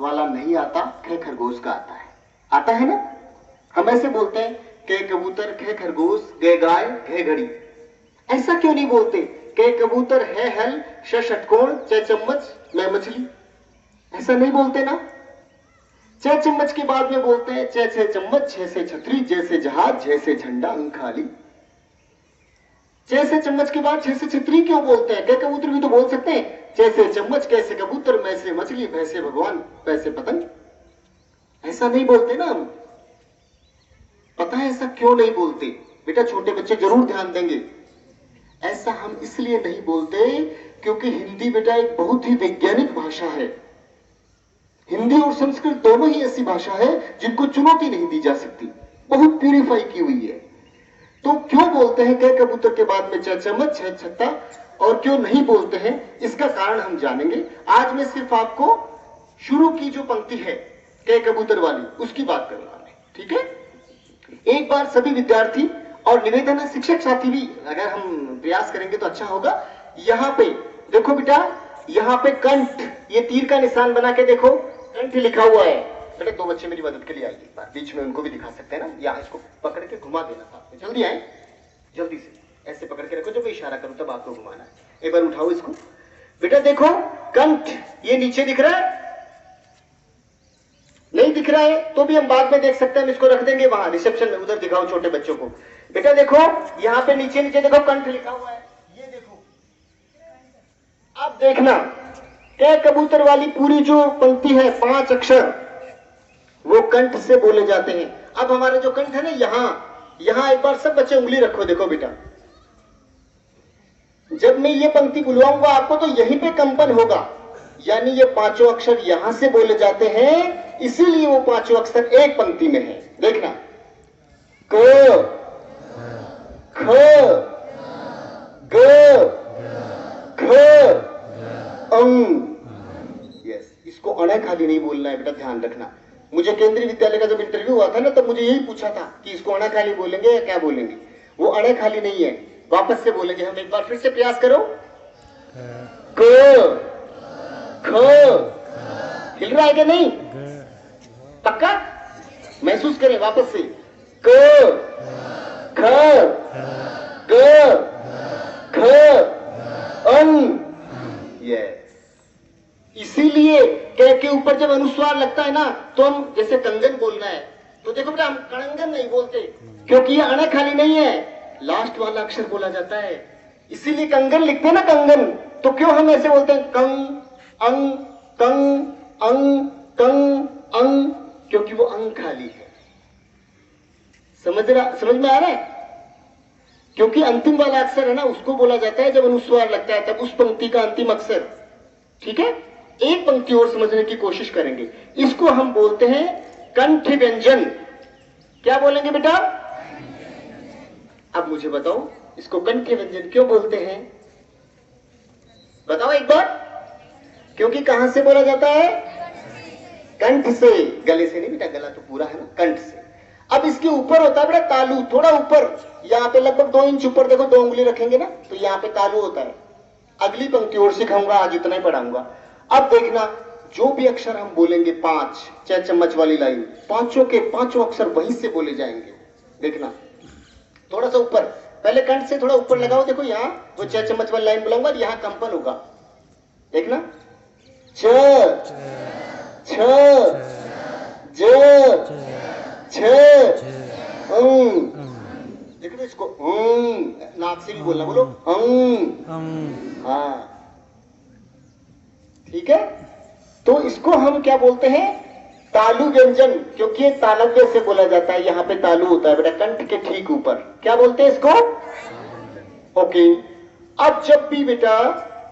वाला नहीं आता, ख खरगोश का आता है। आता है ना? हम ऐसे बोलते हैं के कबूतर, ख खरगोश, ग गाय, घ घड़ी। ऐसा क्यों नहीं बोलते? के कबूतर, है हल, श षटकोण, च चम्मच, मैं मछली। ऐसा नहीं बोलते ना? च चम्मच के बाद में बोलते हैं च से चम्मच, छ से छतरी, जैसे जहाज, जैसे झंडा, अंक खाली। च से चम्मच के बाद छ से छतरी क्यों बोलते हैं? क कबूतर भी तो बोल सकते हैं च से चम्मच, कैसे कबूतर, मैं से मछली, भैसे भगवान, पैसे पतंग। ऐसा नहीं बोलते ना हम। पता है ऐसा क्यों नहीं बोलते? बेटा छोटे बच्चे जरूर ध्यान देंगे। ऐसा हम इसलिए नहीं बोलते क्योंकि हिंदी बेटा एक बहुत ही वैज्ञानिक भाषा है। हिंदी और संस्कृत दोनों ही ऐसी भाषा है जिनको चुनौती नहीं दी जा सकती, बहुत प्यूरिफाई की हुई है। तो क्यों बोलते हैं क कबूतर के बाद में च चम्मच, छ छत्ता, और क्यों नहीं बोलते हैं, इसका कारण हम जानेंगे। आज मैं सिर्फ आपको शुरू की जो पंक्ति है क कबूतर वाली, उसकी बात कर रहा हूं। ठीक है? एक बार सभी विद्यार्थी और निवेदन है शिक्षक साथी भी अगर हम प्रयास करेंगे तो अच्छा होगा। यहां पे देखो बेटा, यहां पे कंठ, ये तीर का निशान बना के देखो, कंठ लिखा हुआ है। बेटा दो बच्चे मेरी मदद के लिए आइए एक बार, बीच में उनको भी दिखा सकते हैं ना, या इसको पकड़ के घुमा देना साथ में। जल्दी आए, जल्दी से ऐसे पकड़ के रखो, जब मैं इशारा करूं तब आपको घुमाना है। एक बार उठाओ इसको। बेटा देखो कंठ, ये नीचे दिख रहा है? नहीं दिख रहा है तो भी हम बाद में देख सकते हैं, हम इसको रख देंगे वहां रिसेप्शन में, उधर दिखाओ छोटे बच्चों को। बेटा देखो यहां पे नीचे नीचे देखो कंठ लिखा हुआ है, ये देखो। अब देखना क कबूतर वाली पूरी जो पंक्ति है, 5 अक्षर, वो कंठ से बोले जाते हैं। अब हमारा जो कंठ है ना, यहां एक बार सब बच्चे उंगली रखो। देखो बेटा, जब मैं ये पंक्ति बुलवाऊंगा आपको तो यहीं पे कंपन होगा, यानी ये 5 अक्षर यहां से बोले जाते हैं, इसीलिए वो 5 अक्षर एक पंक्ति में है। देखना, क, ख, ग, घ, अंग। यस, इसको अणे खाली नहीं बोलना है बेटा, ध्यान रखना। मुझे केंद्रीय विद्यालय का जब इंटरव्यू हुआ था ना, तब मुझे यही पूछा था कि इसको अणे खाली बोलेंगे या क्या बोलेंगे। वो अणे खाली नहीं है, वापस से बोलेंगे हम। एक बार फिर से प्रयास करो। क, ख, हिल रहा है कि नहीं? पक्का? महसूस करें वापस से। क, ख, ग, घ, अंग। यस, इसीलिए क के ऊपर जब अनुस्वार लगता है ना, तो हम जैसे कंगन बोलना है तो देखो बेटा, हम कणंगन नहीं बोलते क्योंकि ये अणे खाली नहीं है, लास्ट वाला अक्षर बोला जाता है। इसीलिए कंगन लिखते हैं ना, कंगन। तो क्यों हम ऐसे बोलते हैं कंग, अंग, कंग, अंग, कंग, अंग? क्योंकि वो अंग खाली है। समझ में आ रहा है? क्योंकि अंतिम वाला अक्षर है ना, उसको बोला जाता है जब अनुस्वार लगता है, तब उस पंक्ति का अंतिम अक्षर। ठीक है? एक पंक्ति और समझने की कोशिश करेंगे। इसको हम बोलते हैं कंठ व्यंजन। क्या बोलेंगे बेटा? अब मुझे बताओ, इसको कंठ व्यंजन क्यों बोलते हैं? बताओ एक बार। क्योंकि कहां से बोला जाता है? कंठ से। गले से नहीं बेटा, गला तो पूरा है ना, कंठ से। अब इसके ऊपर होता है बेटा तालू, थोड़ा ऊपर, यहाँ पे लगभग 2 इंच ऊपर देखो, 2 उंगली रखेंगे ना, तो यहाँ पे तालू होता है। अगली पंक्ति और सिखाऊंगा, आज इतना ही पढ़ाऊंगा। अब देखना, जो भी अक्षर हम बोलेंगे 5, च चम्मच वाली लाइन, पांचों के पांचों अक्षर वहीं से बोले जाएंगे। देखना थोड़ा सा ऊपर, पहले कंठ से थोड़ा ऊपर लगाओ। देखो यहाँ वो च चम्मच वाली लाइन बुलाऊंगा, यहाँ कंपन होगा। देखना, छ, छ, ज, छ, देखो इसको नाक से भी बोलना, बोलो हाँ, ठीक है। तो इसको हम क्या बोलते हैं? तालु व्यंजन, क्योंकि ये तालव्य से बोला जाता है। यहाँ पे तालु होता है बेटा कंठ के ठीक ऊपर। क्या बोलते हैं इसको? ओके। अब जब भी बेटा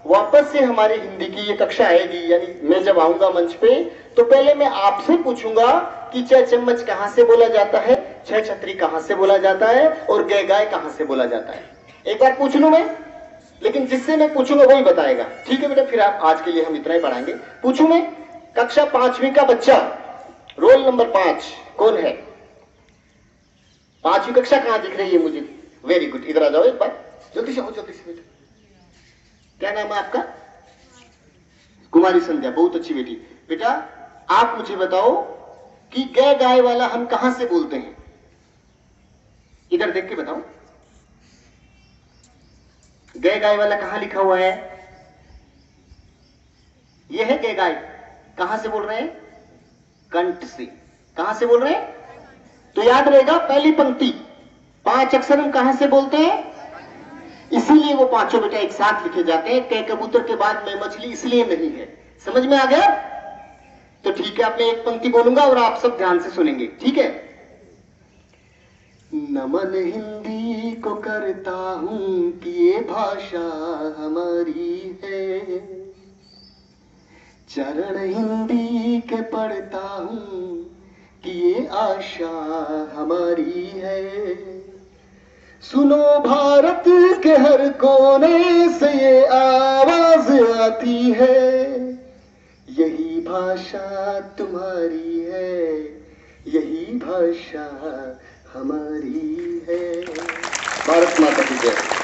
वापस से हमारी हिंदी की ये कक्षा आएगी, यानी मैं जब आऊंगा मंच पे, तो पहले मैं आपसे पूछूंगा कि च चम्मच कहां से बोला जाता है, छ छतरी कहां से बोला जाता है, और ग गाय कहां से बोला जाता है। एक बार पूछ लूं मैं, लेकिन जिससे मैं पूछूंगा वही बताएगा। ठीक है बेटा, फिर आप आज के लिए हम इतना ही पढ़ाएंगे। पूछूं मैं, कक्षा 5वीं का बच्चा, रोल नंबर 5 कौन है? 5वीं कक्षा कहां दिख रही है मुझे? वेरी गुड, इधर आ जाओ एक बार, जल्दी से हो, जल्दी से बेटा। क्या नाम है आपका? कुमारी संध्या, बहुत अच्छी बेटी। बेटा आप मुझे बताओ कि गे गाय वाला हम कहां से बोलते हैं? इधर देख के बताओ, गे गाय वाला कहां लिखा हुआ है? यह है गे गाय। कहां से बोल रहे हैं? कंठ से। कहां से बोल रहे हैं? तो याद रहेगा, पहली पंक्ति 5 अक्षर हम कहां से बोलते हैं? इसीलिए वो पांचों बेटा एक साथ लिखे जाते हैं। कै कबूतर के बाद मैं मछली इसलिए नहीं है। समझ में आ गया? तो ठीक है, अब मैं एक पंक्ति बोलूंगा और आप सब ध्यान से सुनेंगे, ठीक है? नमन हिंदी को करता हूं कि ये भाषा हमारी है, चरण हिंदी के पढ़ता हूं कि ये आशा हमारी है। सुनो भारत के हर कोने से ये आवाज आती है, यही भाषा तुम्हारी है, यही भाषा हमारी है। भारत माता की जय।